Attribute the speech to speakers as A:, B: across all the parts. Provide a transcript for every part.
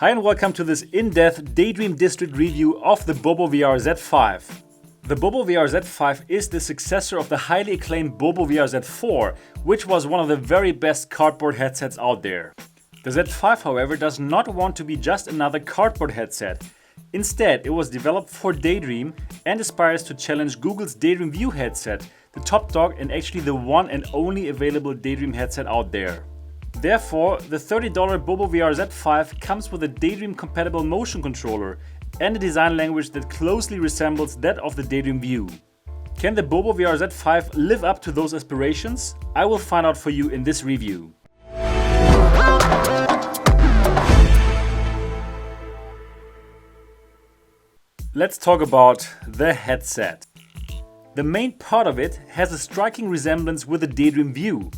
A: Hi and welcome to this in-depth Daydream District review of the BoboVR Z5. The BoboVR Z5 is the successor of the highly acclaimed BoboVR Z4, which was one of the very best cardboard headsets out there. The Z5, however, does not want to be just another cardboard headset. Instead, it was developed for Daydream and aspires to challenge Google's Daydream View headset, the top dog and actually the one and only available Daydream headset out there. Therefore, the $30 BoboVR Z5 comes with a Daydream compatible motion controller and a design language that closely resembles that of the Daydream View. Can the BoboVR Z5 live up to those aspirations? I will find out for you in this review. Let's talk about the headset. The main part of it has a striking resemblance with the Daydream View.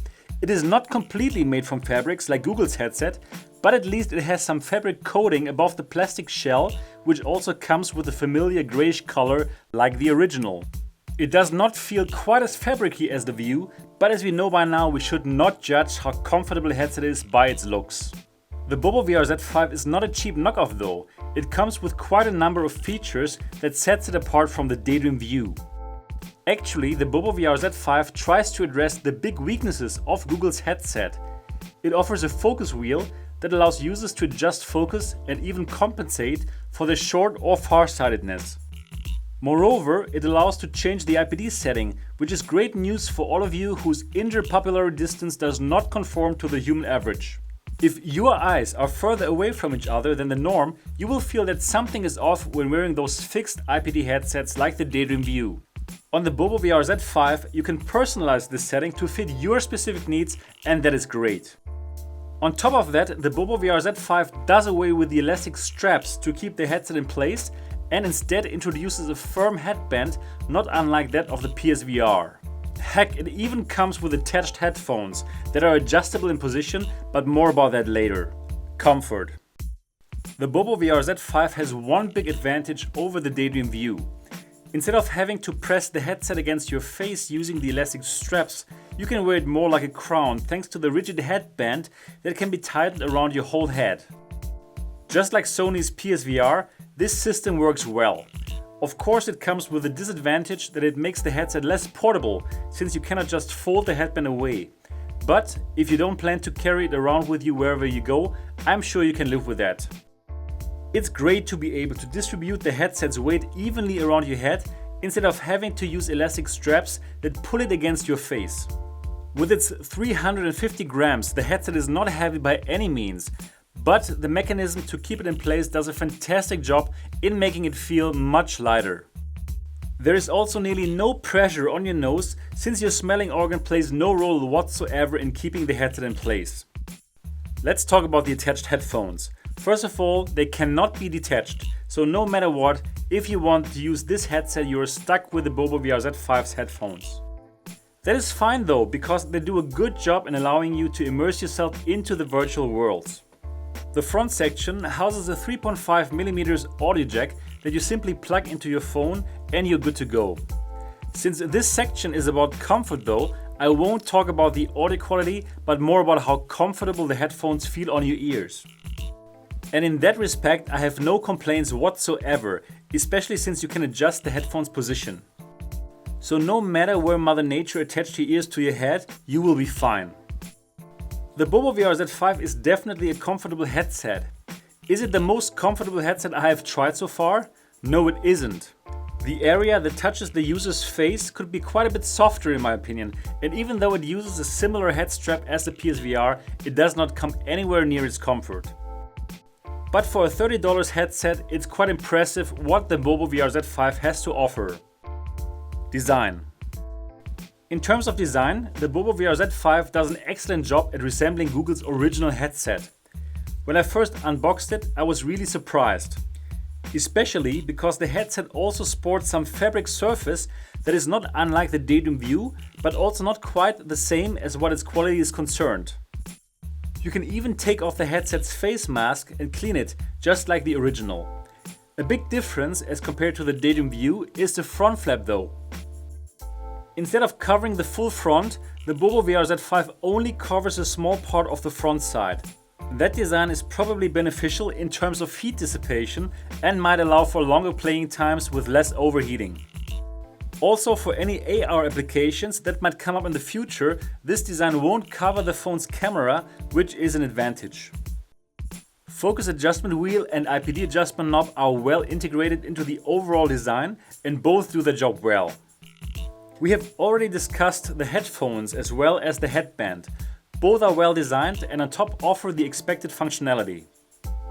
A: It is not completely made from fabrics like Google's headset, but at least it has some fabric coating above the plastic shell, which also comes with a familiar grayish color like the original. It does not feel quite as fabricy as the View, but as we know by now, we should not judge how comfortable a headset is by its looks. The BoboVR Z5 is not a cheap knockoff though. It comes with quite a number of features that sets it apart from the Daydream View. Actually, the BoboVR Z5 tries to address the big weaknesses of Google's headset. It offers a focus wheel that allows users to adjust focus and even compensate for their short or farsightedness. Moreover, it allows to change the IPD setting, which is great news for all of you whose interpupillary distance does not conform to the human average. If your eyes are further away from each other than the norm, you will feel that something is off when wearing those fixed IPD headsets like the Daydream View. On the BoboVR Z5, you can personalize this setting to fit your specific needs, and that is great. On top of that, the BoboVR Z5 does away with the elastic straps to keep the headset in place and instead introduces a firm headband, not unlike that of the PSVR. Heck, it even comes with attached headphones that are adjustable in position, but more about that later. Comfort. The BoboVR Z5 has one big advantage over the Daydream View. Instead of having to press the headset against your face using the elastic straps, you can wear it more like a crown thanks to the rigid headband that can be tightened around your whole head. Just like Sony's PSVR, this system works well. Of course, it comes with the disadvantage that it makes the headset less portable since you cannot just fold the headband away. But if you don't plan to carry it around with you wherever you go, I'm sure you can live with that. It's great to be able to distribute the headset's weight evenly around your head instead of having to use elastic straps that pull it against your face. With its 350 grams, the headset is not heavy by any means, but the mechanism to keep it in place does a fantastic job in making it feel much lighter. There is also nearly no pressure on your nose since your smelling organ plays no role whatsoever in keeping the headset in place. Let's talk about the attached headphones. First of all, they cannot be detached, so no matter what, if you want to use this headset, you are stuck with the BoboVR Z5's headphones. That is fine though, because they do a good job in allowing you to immerse yourself into the virtual worlds. The front section houses a 3.5mm audio jack that you simply plug into your phone and you're good to go. Since this section is about comfort though, I won't talk about the audio quality, but more about how comfortable the headphones feel on your ears. And in that respect, I have no complaints whatsoever, especially since you can adjust the headphones position. So no matter where Mother Nature attached your ears to your head, you will be fine. The BoboVR Z5 is definitely a comfortable headset. Is it the most comfortable headset I have tried so far? No, it isn't. The area that touches the user's face could be quite a bit softer in my opinion, and even though it uses a similar head strap as the PSVR, it does not come anywhere near its comfort. But for a $30 headset, it's quite impressive what the BoboVR Z5 has to offer. Design. In terms of design, the BoboVR Z5 does an excellent job at resembling Google's original headset. When I first unboxed it, I was really surprised. Especially because the headset also sports some fabric surface that is not unlike the Daydream View, but also not quite the same as what its quality is concerned. You can even take off the headset's face mask and clean it, just like the original. A big difference as compared to the Daydream View is the front flap though. Instead of covering the full front, the BoboVR Z5 only covers a small part of the front side. That design is probably beneficial in terms of heat dissipation and might allow for longer playing times with less overheating. Also, for any AR applications that might come up in the future, this design won't cover the phone's camera, which is an advantage. Focus adjustment wheel and IPD adjustment knob are well integrated into the overall design and both do their job well. We have already discussed the headphones as well as the headband. Both are well designed and on top offer the expected functionality.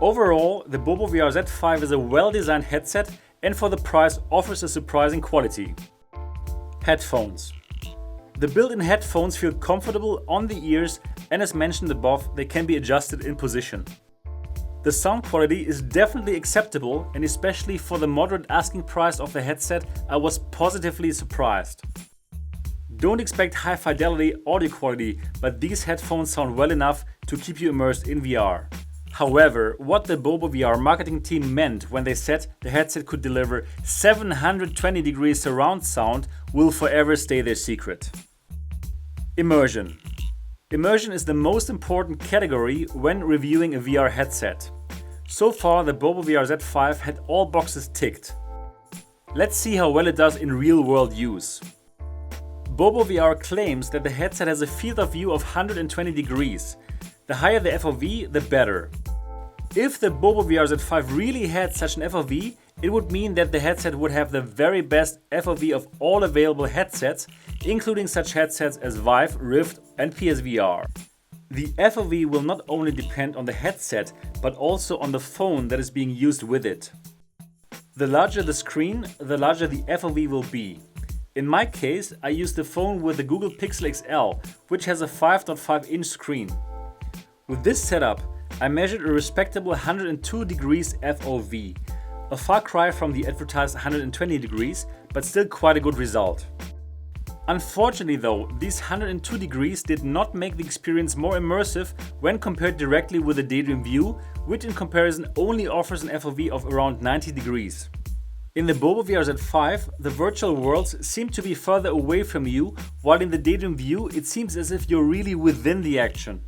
A: Overall, the BoboVR Z5 is a well designed headset and for the price offers a surprising quality. Headphones. The built-in headphones feel comfortable on the ears and as mentioned above, they can be adjusted in position. The sound quality is definitely acceptable and especially for the moderate asking price of the headset, I was positively surprised. Don't expect high fidelity audio quality, but these headphones sound well enough to keep you immersed in VR. However, what the BoboVR marketing team meant when they said the headset could deliver 720 degrees surround sound will forever stay their secret. Immersion. Immersion is the most important category when reviewing a VR headset. So far, the BoboVR Z5 had all boxes ticked. Let's see how well it does in real-world use. BoboVR claims that the headset has a field of view of 120 degrees. The higher the FOV, the better. If the BoboVR Z5 really had such an FOV, it would mean that the headset would have the very best FOV of all available headsets, including such headsets as Vive, Rift and PSVR. The FOV will not only depend on the headset, but also on the phone that is being used with it. The larger the screen, the larger the FOV will be. In my case, I used the phone with the Google Pixel XL, which has a 5.5-inch screen. With this setup, I measured a respectable 102 degrees FOV, a far cry from the advertised 120 degrees, but still quite a good result. Unfortunately though, these 102 degrees did not make the experience more immersive when compared directly with the Daydream View, which in comparison only offers an FOV of around 90 degrees. In the BoboVR Z5, the virtual worlds seem to be further away from you, while in the Daydream View it seems as if you're really within the action.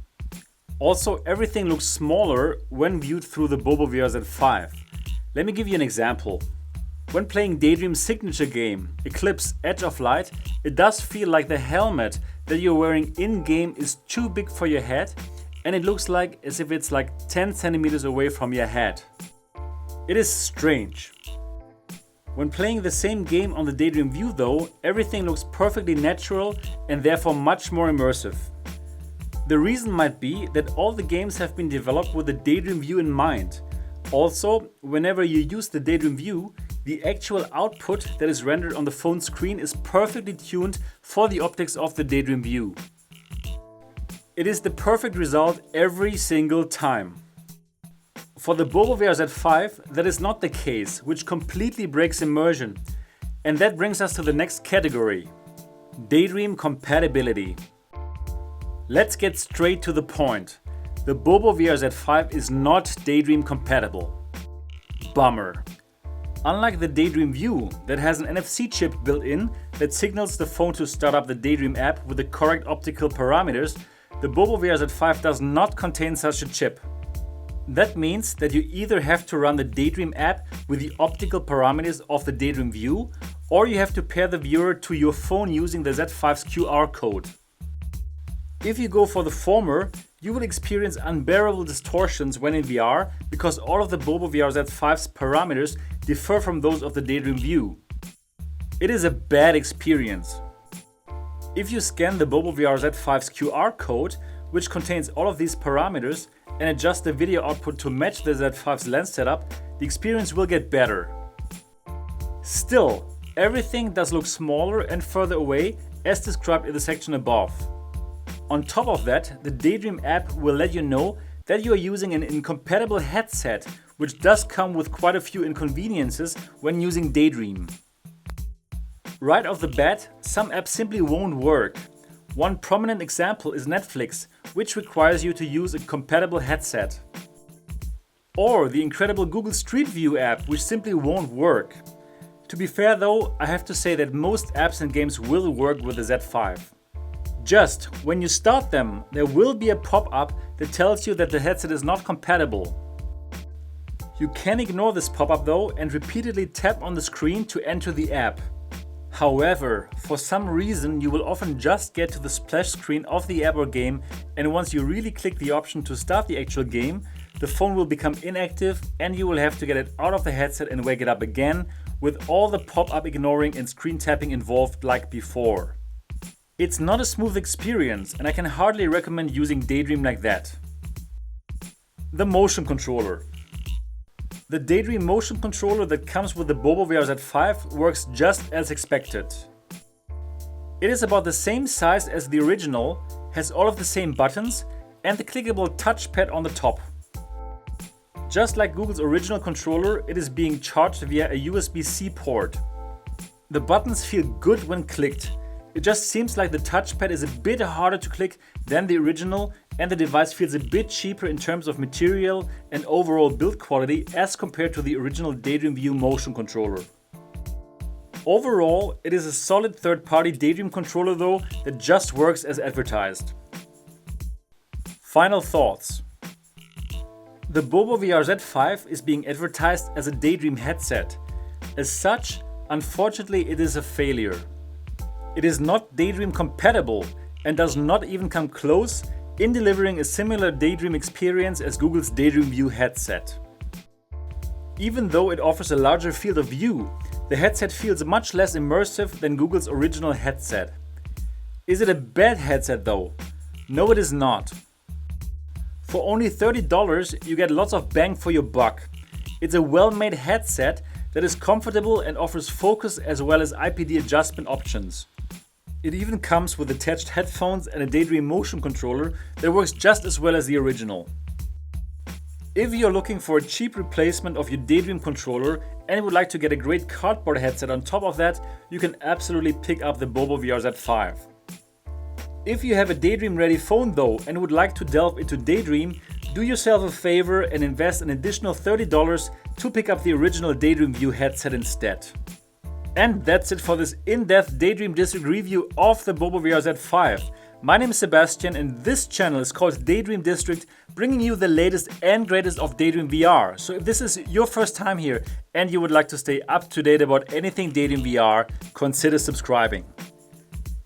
A: Also, everything looks smaller when viewed through the BoboVR Z5. Let me give you an example. When playing Daydream's signature game, Eclipse Edge of Light, it does feel like the helmet that you're wearing in-game is too big for your head and it looks like as if it's like 10 centimeters away from your head. It is strange. When playing the same game on the Daydream View though, everything looks perfectly natural and therefore much more immersive. The reason might be that all the games have been developed with the Daydream View in mind. Also, whenever you use the Daydream View, the actual output that is rendered on the phone screen is perfectly tuned for the optics of the Daydream View. It is the perfect result every single time. For the BoboVR Z5, that is not the case, which completely breaks immersion. And that brings us to the next category: Daydream Compatibility. Let's get straight to the point. The BoboVR Z5 is not Daydream compatible. Bummer. Unlike the Daydream View that has an NFC chip built in that signals the phone to start up the Daydream app with the correct optical parameters, the BoboVR Z5 does not contain such a chip. That means that you either have to run the Daydream app with the optical parameters of the Daydream View, or you have to pair the viewer to your phone using the Z5's QR code. If you go for the former, you will experience unbearable distortions when in VR because all of the BoboVR Z5's parameters differ from those of the Daydream View. It is a bad experience. If you scan the BoboVR Z5's QR code, which contains all of these parameters, and adjust the video output to match the Z5's lens setup, the experience will get better. Still, everything does look smaller and further away as described in the section above. On top of that, the Daydream app will let you know that you are using an incompatible headset, which does come with quite a few inconveniences when using Daydream. Right off the bat, some apps simply won't work. One prominent example is Netflix, which requires you to use a compatible headset. Or the incredible Google Street View app, which simply won't work. To be fair though, I have to say that most apps and games will work with the Z5. Just when you start them, there will be a pop-up that tells you that the headset is not compatible. You can ignore this pop-up though and repeatedly tap on the screen to enter the app. However, for some reason you will often just get to the splash screen of the app or game, and once you really click the option to start the actual game, the phone will become inactive and you will have to get it out of the headset and wake it up again, with all the pop-up ignoring and screen tapping involved like before. It's not a smooth experience and I can hardly recommend using Daydream like that. The motion controller. The Daydream motion controller that comes with the BoboVR Z5 works just as expected. It is about the same size as the original, has all of the same buttons and the clickable touchpad on the top. Just like Google's original controller, it is being charged via a USB-C port. The buttons feel good when clicked. It just seems like the touchpad is a bit harder to click than the original, and the device feels a bit cheaper in terms of material and overall build quality as compared to the original Daydream View motion controller. Overall, it is a solid third-party Daydream controller though that just works as advertised. Final thoughts. The BoboVR Z5 is being advertised as a Daydream headset. As such, unfortunately it is a failure. It is not Daydream compatible and does not even come close in delivering a similar Daydream experience as Google's Daydream View headset. Even though it offers a larger field of view, the headset feels much less immersive than Google's original headset. Is it a bad headset though? No, it is not. For only $30, you get lots of bang for your buck. It's a well-made headset that is comfortable and offers focus as well as IPD adjustment options. It even comes with attached headphones and a Daydream motion controller that works just as well as the original. If you're looking for a cheap replacement of your Daydream controller and would like to get a great cardboard headset on top of that, you can absolutely pick up the BoboVR Z5. If you have a Daydream ready phone though and would like to delve into Daydream, do yourself a favor and invest an additional $30 to pick up the original Daydream View headset instead. And that's it for this in-depth Daydream District review of the BoboVR Z5. My name is Sebastian and this channel is called Daydream District, bringing you the latest and greatest of Daydream VR. So if this is your first time here and you would like to stay up to date about anything Daydream VR, consider subscribing.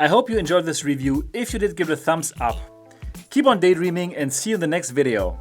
A: I hope you enjoyed this review. If you did, give it a thumbs up. Keep on daydreaming and see you in the next video.